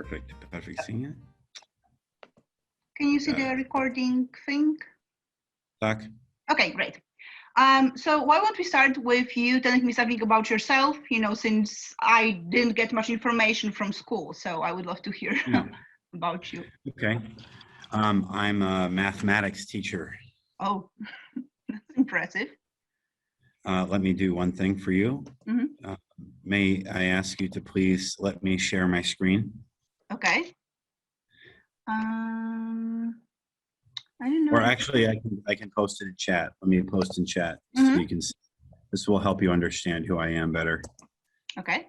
Perfect. Perfect. Seeing it? Can you see the recording thing? Tak. Okay, great. So why don't we start with you telling me something about yourself, since I didn't get much information from school, so I would love to hear about you. Okay. I'm a mathematics teacher. Oh, that's impressive. Let me do one thing for you. Mm-hmm. May I ask you to please let me share my screen? Okay. I don't know. Or actually, I can post it in chat. Let me post in chat so you can see. This will help you understand who I am better. Okay.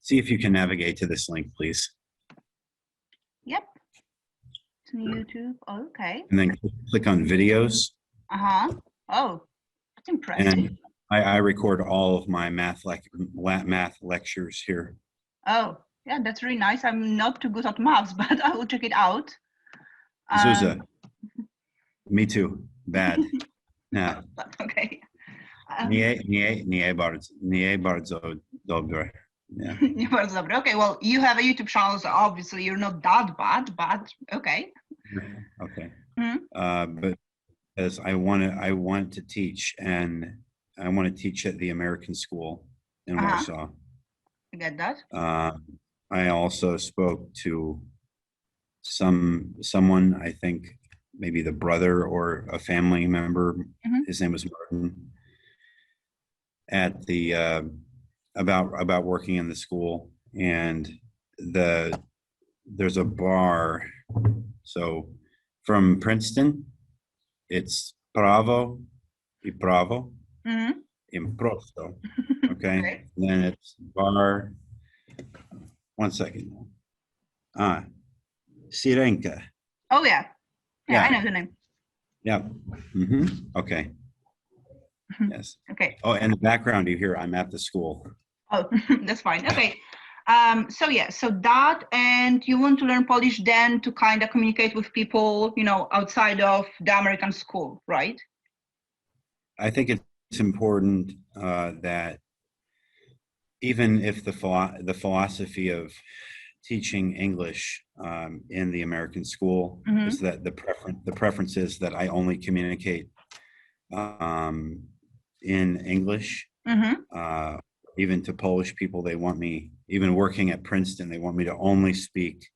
See if you can navigate to this link, please. Yep. It's on YouTube. Oh, okay. And then click on videos. Uh-huh. Oh, that's impressive. And I record all of my math lectures here. Oh, yeah, that's really nice. I'm not too good at maths, but I will check it out. Zuza. Me too. Bad. Yeah. Okay. Nie bardzo dobre. Yeah. Okay, well, you have a YouTube channel, so obviously you're not that bad, but okay. Okay. Mm-hmm. But as I want to teach, and I want to teach at the American school in Warsaw. I get that. I also spoke to someone, I think maybe the brother or a family member. Mm-hmm. His name was Martin. At the about working in the school, and there's a bar. So from Princeton, it's Bravo y Bravo, Improsto. Okay. Okay. And then it's bar. 1 second. Sirenka. Oh yeah. Yeah, I know the name. Yeah. Mm-hmm. Okay. Yes. Okay. Oh, and the background you hear, I'm at the school. Oh, that's fine. Okay. So yeah, so that, and you want to learn Polish then to kind of communicate with people, outside of the American school, right? I think it's important that even if the philosophy of teaching English in the American school is that the preference is that I only communicate in English. Even to Polish people, they want me, even working at Princeton, they want me to only speak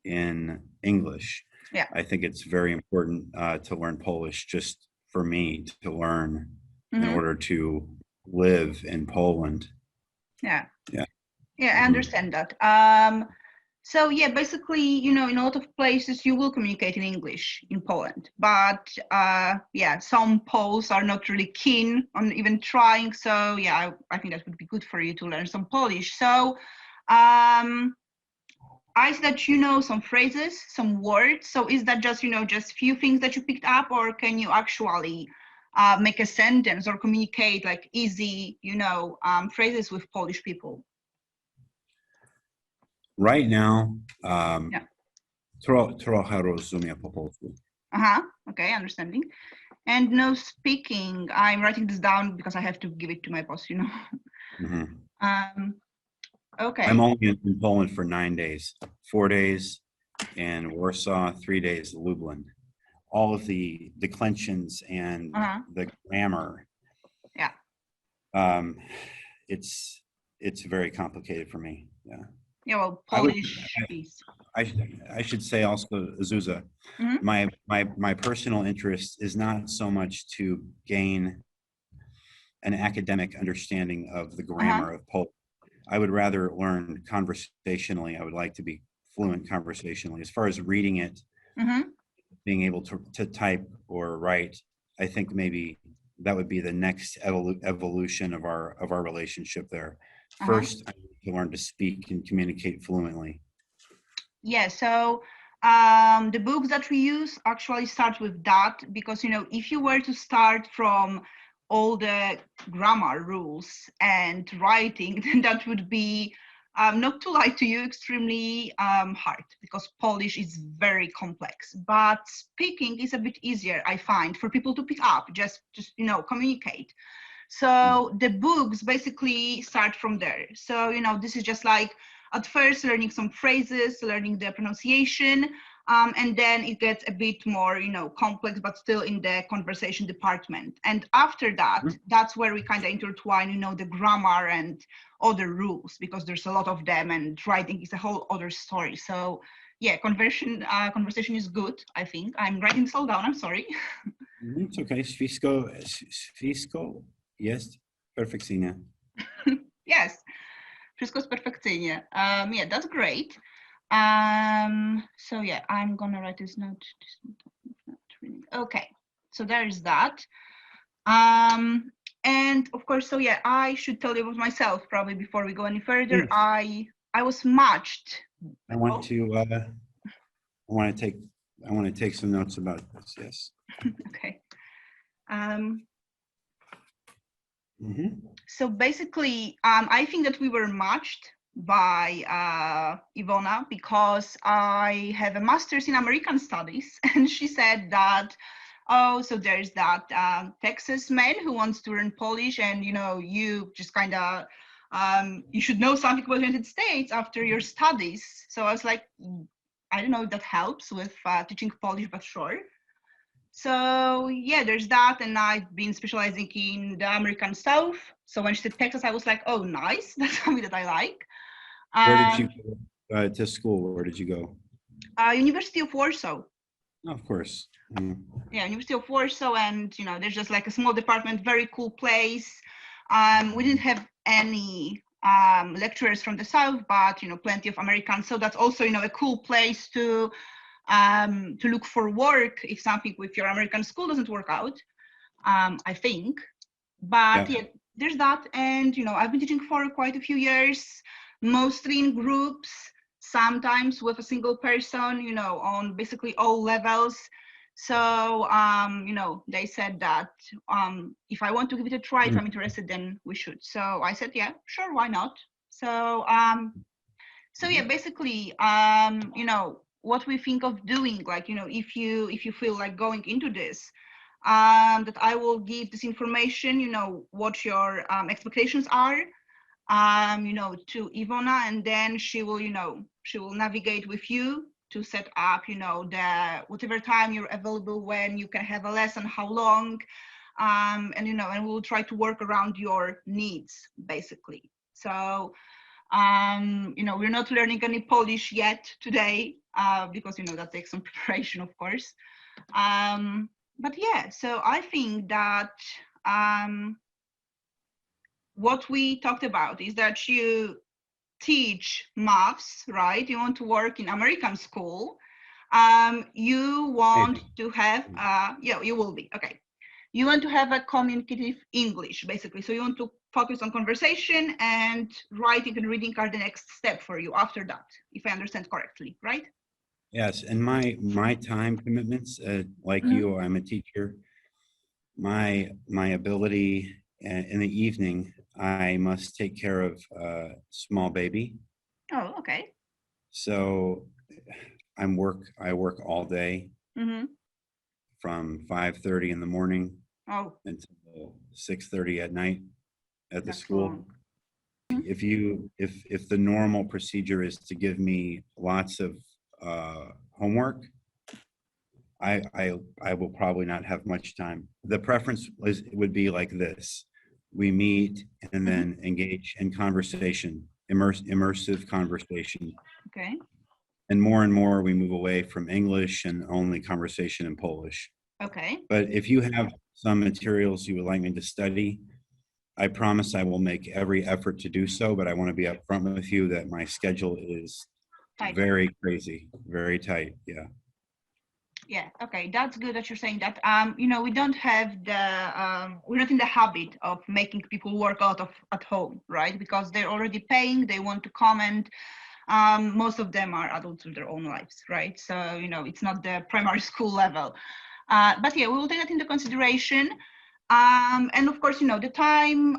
in English. Yeah. I think it's very important to learn Polish, just for me to learn in order to live in Poland. Yeah. Yeah. Yeah, I understand that. So yeah, basically, in a lot of places you will communicate in English in Poland, but yeah, some Poles are not really keen on even trying. So yeah, I think that would be good for you to learn some Polish. So I see that you know some phrases, some words. So is that just, just few things that you picked up, or can you actually make a sentence or communicate like easy, phrases with Polish people? Right now, trochę rozumiem po polsku. Okay, understanding. And no speaking. I'm writing this down because I have to give it to my boss, Okay. I'm only in Poland for 9 days, 4 days in Warsaw, 3 days Lublin. All of the declensions and the grammar. Yeah. It's very complicated for me. Yeah. Yeah, well, Polish piece. I should say also, Zuza, my personal interest is not so much to gain an academic understanding of the grammar of Polish. I would rather learn conversationally. I would like to be fluent conversationally. As far as reading it, being able to type or write, I think maybe that would be the next evolution of our relationship there. First, I need to learn to speak and communicate fluently. Yeah, so the books that we use actually start with that, because, if you were to start from all the grammar rules and writing, then that would be, not to lie to you, extremely hard, because Polish is very complex. But speaking is a bit easier, I find, for people to pick up, just communicate. So the books basically start from there. So, this is just like at first learning some phrases, learning the pronunciation, and then it gets a bit more, complex, but still in the conversation department. And after that, that's where we kind of intertwine, the grammar and other rules, because there's a lot of them, and writing is a whole other story. So yeah, conversation is good, I think. I'm writing this all down, I'm sorry. It's okay. Wszystko jest perfekcyjnie. Yes, wszystko jest perfekcyjnie. Yeah, that's great. So yeah, I'm gonna write this note. Okay, so there is that. And of course, so yeah, I should tell you about myself probably before we go any further. I was matched. I want to take some notes about this. Yes. Okay. So basically, I think that we were matched by Ivona, because I have a master's in American studies, and she said that, oh, so there's that Texas man who wants to learn Polish, and you just kind of you should know something about the United States after your studies. So I was like, I don't know if that helps with teaching Polish, but sure. So yeah, there's that, and I've been specializing in the American South. So when she said Texas, I was like, oh, nice, that's something that I like. Where did you go to school? Where did you go? University of Warsaw. Oh, of course. Yeah, University of Warsaw, and there's just like a small department, very cool place. We didn't have any lecturers from the South, but plenty of Americans. So that's also a cool place to look for work if something with your American school doesn't work out, I think. But yeah, there's that. And, I've been teaching for quite a few years, mostly in groups, sometimes with a single person, on basically all levels. So, they said that if I want to give it a try, if I'm interested, then we should. So I said, yeah, sure, why not? So, yeah, basically, what we think of doing, like, if you feel like going into this, that I will give this information, what your expectations are, to Ivona, and then she will navigate with you to set up, the whatever time you're available, when you can have a lesson, how long, and and we'll try to work around your needs, basically. So we're not learning any Polish yet today, because that takes some preparation, of course. But yeah, so I think that what we talked about is that you teach maths, right? You want to work in American school. You want to have, yeah, you will be, okay. You want to have a communicative English, basically. So you want to focus on conversation, and writing and reading are the next step for you after that, if I understand correctly, right? Yes, and my time commitments, like you, I'm a teacher. My ability in the evening, I must take care of a small baby. Oh, okay. So I work all day, from 5:30 in the morning until 6:30 at night at the school. If the normal procedure is to give me lots of homework, I will probably not have much time. The preference would be like this: we meet and then engage in conversation, immersive conversation. Okay. And more we move away from English and only conversation in Polish. Okay. But if you have some materials you would like me to study, I promise I will make every effort to do so, but I want to be upfront with you that my schedule is tight. Very crazy, very tight. Yeah. Yeah, okay, that's good that you're saying that. We don't have we're not in the habit of making people work out of at home, right? Because they're already paying, they want to comment. Most of them are adults with their own lives, right? So, it's not the primary school level. But yeah, we will take that into consideration. And of course, the time,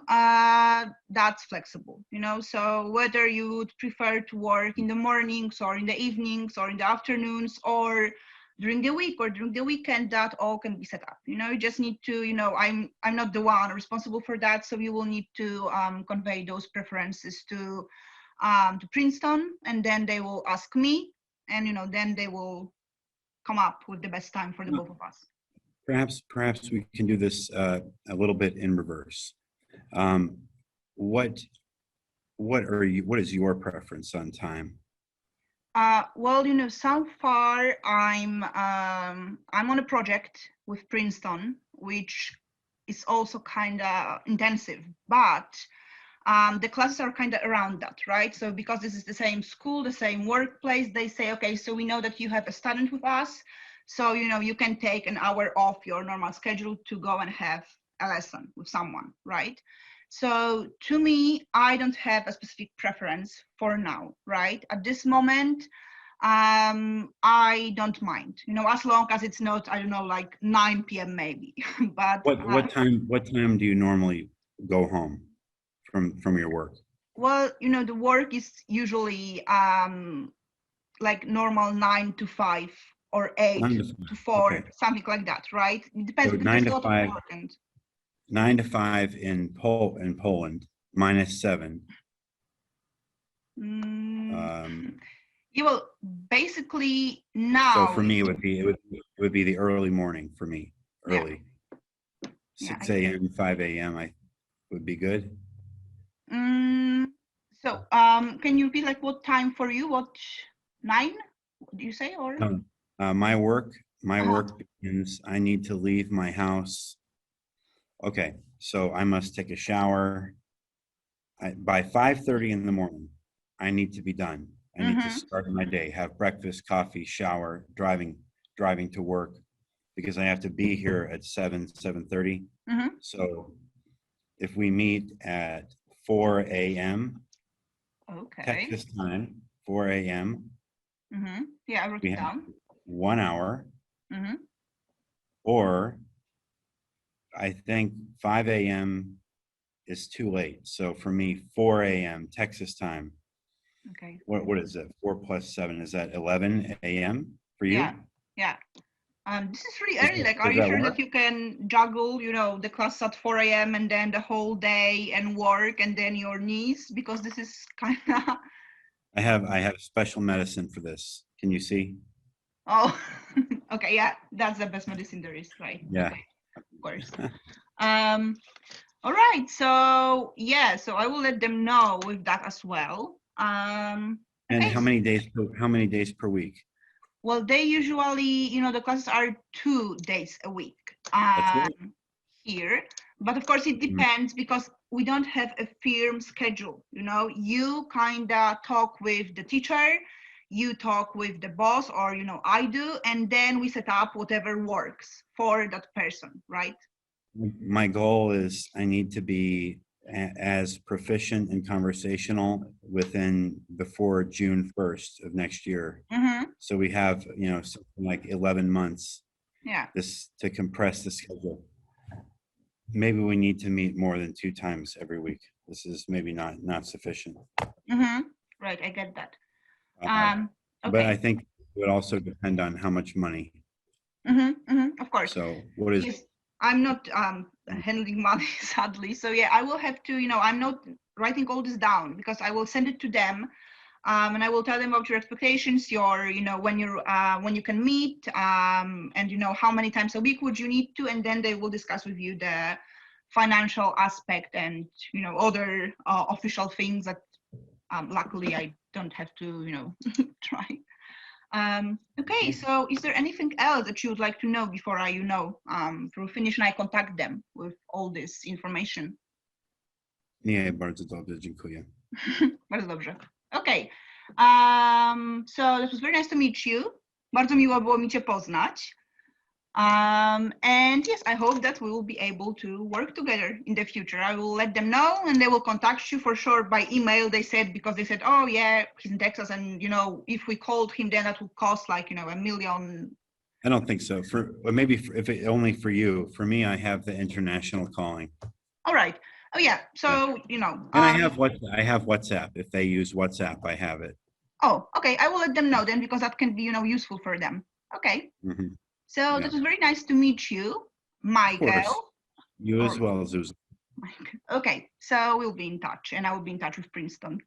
that's flexible, so whether you would prefer to work in the mornings or in the evenings or in the afternoons, or, during the week or during the weekend, that all can be set up. You know, you just need to, you know, I'm not the one responsible for that, so you will need to convey those preferences to Princeton, and then they will ask me, and you know, then they will come up with the best time for the both of us. Perhaps we can do this a little bit in reverse. What is your preference on time? Well, you know, so far I'm on a project with Princeton, which is also kind of intensive, but the classes are kind of around that, right? So because this is the same school, the same workplace, they say, okay, so we know that you have a student with us, so you know you can take an hour off your normal schedule to go and have a lesson with someone, right? So to me, I don't have a specific preference for now, right? At this moment, I don't mind, you know, as long as it's not, I don't know, like 9 p.m. maybe. But what time do you normally go home from your work? well, you know, the work is usually like normal 9 to 5 or 8 to 4, okay. something like that, right? It depends So because 9 there's a to lot 5. of work and 9 to 5 in Poland, -7. yeah, well, basically So now. for me, it would be the early morning for me. Early, Yeah. 6 a.m., 5 a.m. I would be good. So can you repeat like what time for you? What 9? Do you say or? My work begins. I need to leave my house. Okay, so I must take a shower. By 5:30 in the morning, I need to be done. I need to start my day, have breakfast, coffee, shower, driving to work, because I have to be here at 7:30. So if we meet at 4 a.m. Okay. Texas time, 4 a.m. Yeah, I wrote it down. 1 hour. Or I think 5 a.m. is too late. So for me, 4 a.m. Texas time. Okay. What is it? 4 plus 7, is that 11 a.m. for you? Yeah. This is really early. Like, are you sure that you can juggle, you know, the class at 4 a.m. and then the whole day and work and then your niece? Because this is kind of. I have special medicine for this. Can you see? Oh, okay. Yeah, that's the best medicine there is, right? Yeah. Okay, of course. All right. So yeah, so I will let them know with that as well. And okay. how many days per week? Well, they usually, you know, the classes are 2 days a week here, but of course it depends because we don't have a firm schedule. You know, you kind of talk with the teacher, you talk with the boss, or you know, I do, and then we set up whatever works for that person, right? My goal is I need to be as proficient and conversational before June 1st of next year. So we have, you know, something like 11 months. Yeah. This to compress the schedule. Maybe we need to meet more than 2 times every week. This is maybe not sufficient. Right, I get that. Okay. But I think it would also depend on how much money. Of course. So what is? Yes, I'm not handling money, sadly. So yeah, I will have to, you know, I'm not writing all this down because I will send it to them, and I will tell them about your expectations, your, you know, when you can meet, and you know how many times a week would you need to, and then they will discuss with you the financial aspect and you know other official things that luckily I don't have to, you know, try. Okay, so is there anything else that you would like to know before I, you know, finish and I contact them with all this information? Nie, bardzo dobrze, dziękuję. Bardzo dobrze. Okay, so it was very nice to meet you. Bardzo miło było mi cię poznać. And yes, I hope that we will be able to work together in the future. I will let them know and they will contact you for sure by email. They said, because they said, oh yeah, he's in Texas. And, you know, if we called him, then that would cost like, you know, $1 million. I don't think so. Only for you. For me, I have the international calling. All right. Oh yeah. So, you know. And I have WhatsApp. If they use WhatsApp, I have it. Oh, okay. I will let them know then because that can be, you know, useful for them. Okay. Mhm. So Yeah. that was very nice to meet you, Of Michael. course. You as Or- well, Zuzanna. Okay, so we'll be in touch, and I will be in touch with Princeton.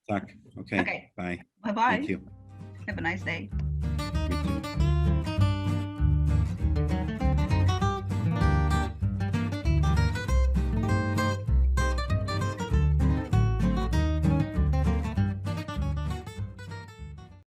Okay. Okay. Bye. Bye-bye. Thank you. Have a nice day. You too.